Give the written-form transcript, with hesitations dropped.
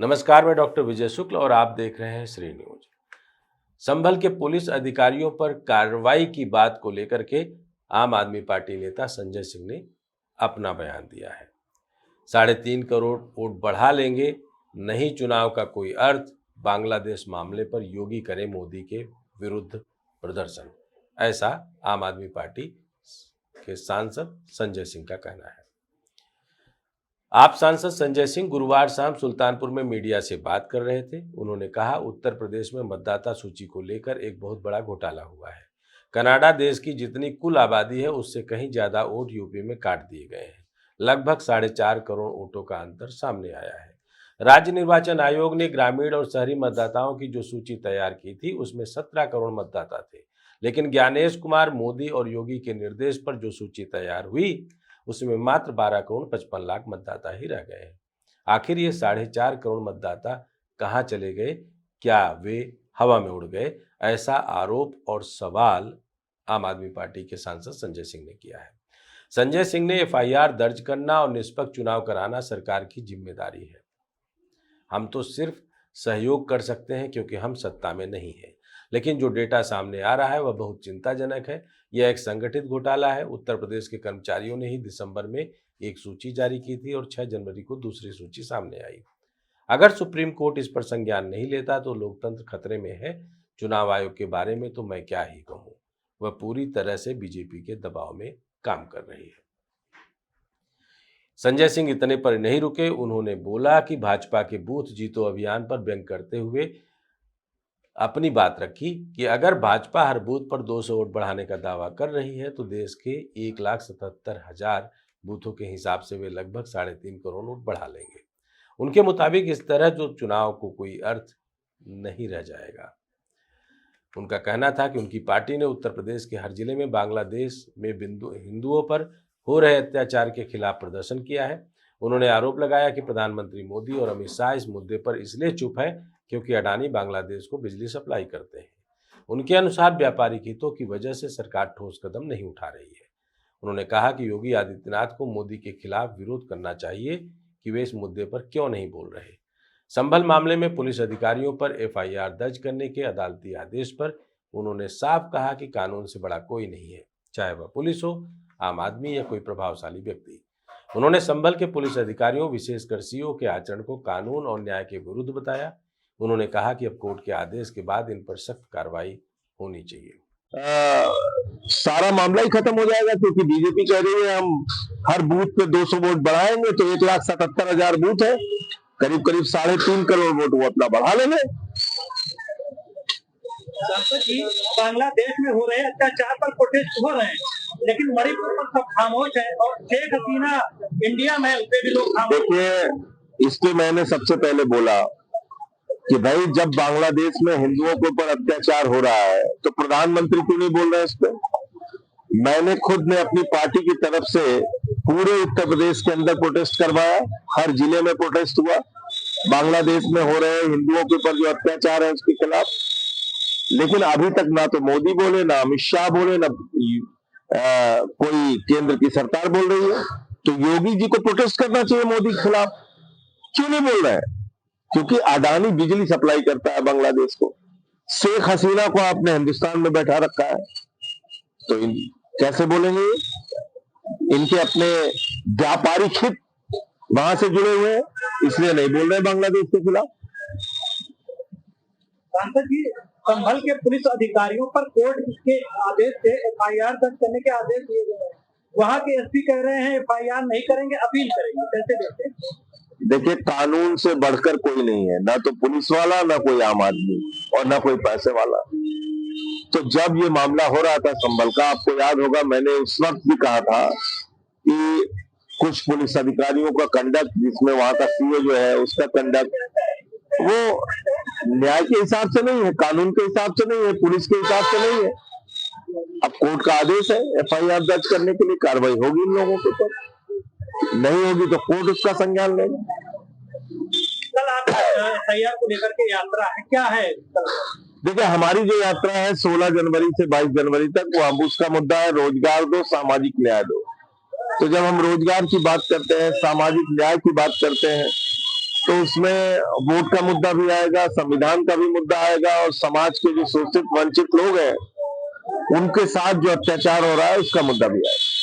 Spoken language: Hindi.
नमस्कार, मैं डॉक्टर विजय शुक्ल और आप देख रहे हैं श्री न्यूज। संभल के पुलिस अधिकारियों पर कार्रवाई की बात को लेकर के आम आदमी पार्टी नेता संजय सिंह ने अपना बयान दिया है। 3.5 करोड़ वोट बढ़ा लेंगे, नहीं चुनाव का कोई अर्थ, बांग्लादेश मामले पर योगी करे मोदी के विरुद्ध प्रदर्शन, ऐसा आम आदमी पार्टी के सांसद संजय सिंह का कहना है। आप सांसद संजय सिंह गुरुवार शाम सुल्तानपुर में मीडिया से बात कर रहे थे। उन्होंने कहा, उत्तर प्रदेश में मतदाता सूची को लेकर एक बहुत बड़ा घोटाला हुआ है। कनाडा देश की जितनी कुल आबादी है उससे कहीं ज्यादा वोट यूपी में काट दिए गए हैं। लगभग 4.5 करोड़ वोटों का अंतर सामने आया है। राज्य निर्वाचन आयोग ने ग्रामीण और शहरी मतदाताओं की जो सूची तैयार की थी उसमें 17 करोड़ मतदाता थे, लेकिन ज्ञानेश कुमार मोदी और योगी के निर्देश पर जो सूची तैयार हुई उसमें मात्र 12 करोड़ 55 लाख मतदाता ही रह गए हैं। आखिर ये 4.5 करोड़ मतदाता कहाँ चले गए? क्या वे हवा में उड़ गए? ऐसा आरोप और सवाल आम आदमी पार्टी के सांसद संजय सिंह ने किया है। संजय सिंह ने एफआईआर दर्ज करना और निष्पक्ष चुनाव कराना सरकार की जिम्मेदारी है। हम तो सिर्फ सहयोग कर सकते हैं क्योंकि हम सत्ता में नहीं हैं। लेकिन जो डेटा सामने आ रहा है वह बहुत चिंताजनक है। यह एक संगठित घोटाला है। उत्तर प्रदेश के कर्मचारियों ने ही दिसंबर में एक सूची जारी की थी और 6 जनवरी को दूसरी सूची सामने आई। अगर सुप्रीम कोर्ट इस पर संज्ञान नहीं लेता तो लोकतंत्र खतरे में है। चुनाव आयोग के बारे में तो मैं क्या ही कहूं, वह पूरी तरह से बीजेपी के दबाव में काम कर रही है। संजय सिंह इतने पर नहीं रुके। उन्होंने बोला कि भाजपा के बूथ जीतो अभियान पर व्यंग करते हुए अपनी बात रखी कि अगर भाजपा हर बूथ पर 200 वोट बढ़ाने का दावा कर रही है तो देश के 1,77,000 बूथों के हिसाब से वे लगभग 3.5 करोड़ वोट बढ़ा लेंगे। उनके मुताबिक इस तरह जो चुनाव को कोई अर्थ नहीं रह जाएगा। उनका कहना था कि उनकी पार्टी ने उत्तर प्रदेश के हर जिले में बांग्लादेश में हिंदुओं पर हो रहे अत्याचार के खिलाफ प्रदर्शन किया है। उन्होंने आरोप लगाया कि प्रधानमंत्री मोदी और अमित शाह इस मुद्दे पर इसलिए चुप है क्योंकि अडानी बांग्लादेश को बिजली सप्लाई करते हैं। उनके अनुसार व्यापारिक हितों की वजह से सरकार ठोस कदम नहीं उठा रही है। उन्होंने कहा कि योगी आदित्यनाथ को मोदी के खिलाफ विरोध करना चाहिए कि वे इस मुद्दे पर क्यों नहीं बोल रहे। संभल मामले में पुलिस अधिकारियों पर एफआईआर दर्ज करने के अदालती आदेश पर उन्होंने साफ कहा कि कानून से बड़ा कोई नहीं है, चाहे वह पुलिस हो, आम आदमी या कोई प्रभावशाली व्यक्ति। उन्होंने संभल के पुलिस अधिकारियों, विशेषकर सीओ के आचरण को कानून और न्याय के विरुद्ध बताया। उन्होंने कहा कि अब कोर्ट के आदेश के बाद इन पर सख्त कार्रवाई होनी चाहिए। सारा मामला ही खत्म हो जाएगा क्योंकि बीजेपी कह रही है हम हर बूथ पे 200 वोट बढ़ाएंगे, तो 1,77,000 बूथ है, करीब करीब 3.5 करोड़ वोट वो अपना बढ़ा लेंगे। बांग्लादेश में हो रहे अत्याचार पर प्रोटेस्ट हो रहे हैं, लेकिन मणिपुर पर सब खामोश है और शेख हसीना इंडिया में उसे भी लोग खामोश। देखिए, इसलिए मैंने सबसे पहले बोला कि भाई जब बांग्लादेश में हिंदुओं के ऊपर अत्याचार हो रहा है तो प्रधानमंत्री क्यों नहीं बोल रहे इस पे। मैंने खुद ने अपनी पार्टी की तरफ से पूरे उत्तर प्रदेश के अंदर प्रोटेस्ट करवाया, हर जिले में प्रोटेस्ट हुआ बांग्लादेश में हो रहे हिंदुओं के ऊपर जो अत्याचार है उसके खिलाफ। लेकिन अभी तक ना तो मोदी बोले, ना अमित शाह बोले, ना कोई केंद्र की सरकार बोल रही है। तो योगी जी को प्रोटेस्ट करना चाहिए मोदी के खिलाफ, क्यों नहीं बोल रहे हैं? क्योंकि अडानी बिजली सप्लाई करता है बांग्लादेश को। शेख हसीना को आपने हिंदुस्तान में बैठा रखा है, तो कैसे बोलेंगे? इनके अपने व्यापारिक हित वहां से जुड़े हुए हैं, इसलिए नहीं बोल रहे बांग्लादेश के खिलाफ। सांसद जी, संभल के पुलिस अधिकारियों पर कोर्ट के आदेश से एफआईआर दर्ज करने के आदेश दिए गए हैं। वहां के एसपी कह रहे हैं एफआईआर नहीं करेंगे, अपील करेंगे, कैसे देखते हैं? देखिए, कानून से बढ़कर कोई नहीं है, ना तो पुलिस वाला, ना कोई आम आदमी और ना कोई पैसे वाला। तो जब ये मामला हो रहा था संभल का, आपको याद होगा मैंने उस वक्त भी कहा था कि कुछ पुलिस अधिकारियों का कंडक्ट, जिसमें वहां का सीओ जो है उसका कंडक्ट, वो न्याय के हिसाब से नहीं है, कानून के हिसाब से नहीं है, पुलिस के हिसाब से नहीं है। अब कोर्ट का आदेश है एफआईआर दर्ज करने के लिए, कार्रवाई होगी इन लोगों के ऊपर। नहीं होगी तो कोर्ट उसका संज्ञान लेगा। कल आप एफआईआर को लेकर के यात्रा है, क्या है? देखिए, हमारी जो यात्रा है 16 जनवरी से 22 जनवरी तक, वो हम उसका मुद्दा है रोजगार दो, सामाजिक न्याय दो। तो जब हम रोजगार की बात करते हैं, सामाजिक न्याय की बात करते हैं, तो उसमें वोट का मुद्दा भी आएगा, संविधान का भी मुद्दा आएगा, और समाज के जो शोषित वंचित लोग हैं उनके साथ जो अत्याचार हो रहा है उसका मुद्दा भी आएगा।